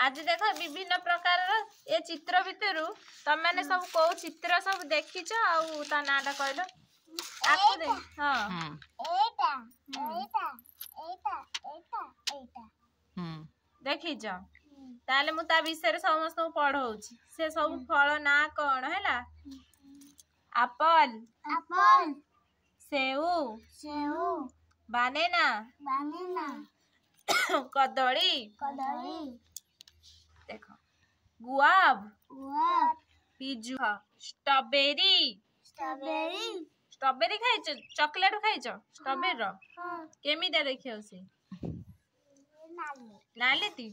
आज देख विभिन्न प्रकार ये चित्र भितर तुम मैंने सब को चित्र सब देखिच आउ ता नाटा कहलो आकु दे हां एटा एटा एटा एटा एटा देखिच ताले मु ता विषय समस्त पढ़ौछि से सब फल ना कोन हैला एप्पल एप्पल सेव सेव बनाना बनाना कदली कदली देखो गुआब गुआब पिजु स्ट्रॉबेरी स्ट्रॉबेरी स्ट्रॉबेरी खाइछ चॉकलेट खाइछ स्ट्रॉबेरी रो केमी दे देखियो से नाली नाली ती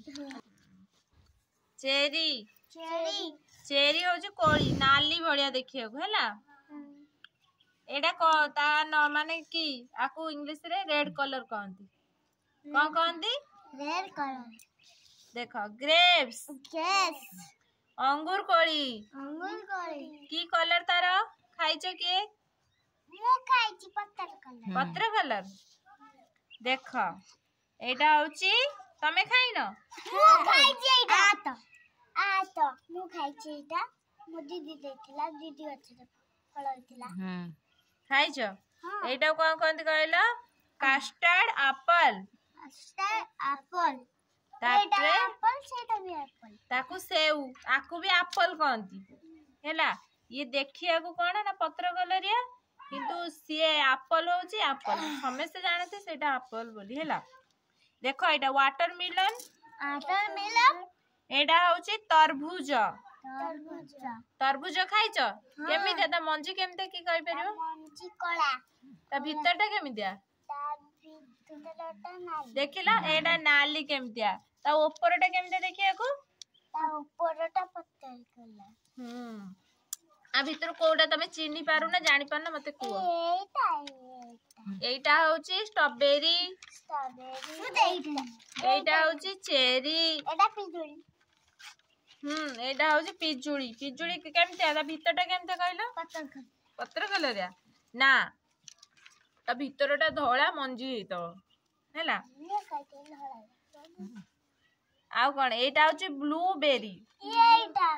चेरी चेरी चेरी हो जो कोली नाली भड़िया देखियो हैला एडा को ता न माने की आकु इंग्लिश रे रेड कलर कहंती कोन कहंती रेड कलर देखो ग्रेप्स ग्रेप्स अंगूर कोली की कलर तार खाइछो के मु खाइछि पत्र कलर देखो एटा होची तमे खाइनो मु खाइछि एटा आ मु खाइछि एटा मो दीदी देथिला दीदी गछरे फळ होइतिला खाइछो एटा कोन कहंती कहलो कस्टर्ड एप्पल तापरे एप्पल सेटा भी एप्पल ताकू सेव आकू भी एप्पल कहंती हैला ये देखिया को कोन ना पत्र कलरिया किंतु सीए एप्पल होची एप्पल समस्त जानते सेटा एप्पल बोली हैला देखो एटा वाटरमेलन एटा होची तरबूज तरबूज तरबूज खाइछ केमि देता मंजी केमते की कहि परियो मंजी कळा ता भीतरटा केमि दिया देखिला एटा नाली केमतिया ता ऊपरटा केमते देखिया को ता ऊपरटा पत्ता कलर आ भीतर कोडा तमे चिनी पारु ना जानि पार ना मते को एटा होची स्ट्रॉबेरी एटा होची चेरी एटा पिजुली एटा होची पिजुली पिजुली केमतिया ता भीतरटा केमते कहलो पत्र कलरिया ना ता भीतरटा धोळा मंजी हेतो हैला आउ कोन एटा होची ब्लूबेरी एटा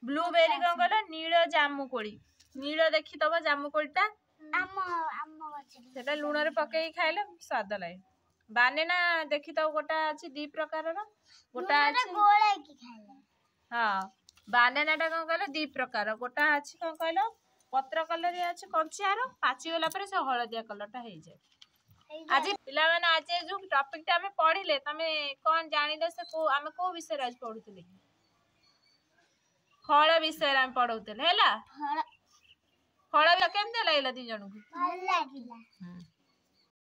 ब्लूबेरी कोन कहलो नील जामुकोली नील देखि तबा जामुकोलीटा आम गछरी सेटा लूण रे पकेई खाइले स्वाद लागे बानेना देखि त गोटा अछि दी प्रकार रो गोटा अछि गोळे की खाइले हां बानेनाटा कोन कहलो दी प्रकार गोटा अछि कोन कहलो पत्र कलर अछि कंचियारो पाची गला पर से हळदिया कलरटा हेइ जाय आज पिला माने आज जो टॉपिक ता हमें पढिले तमे कोन जानि दे से को हमें को विषय आज पढुतले फल विषय हम पढुतले हैला फल केमते लागला दी जणु को भल लागिला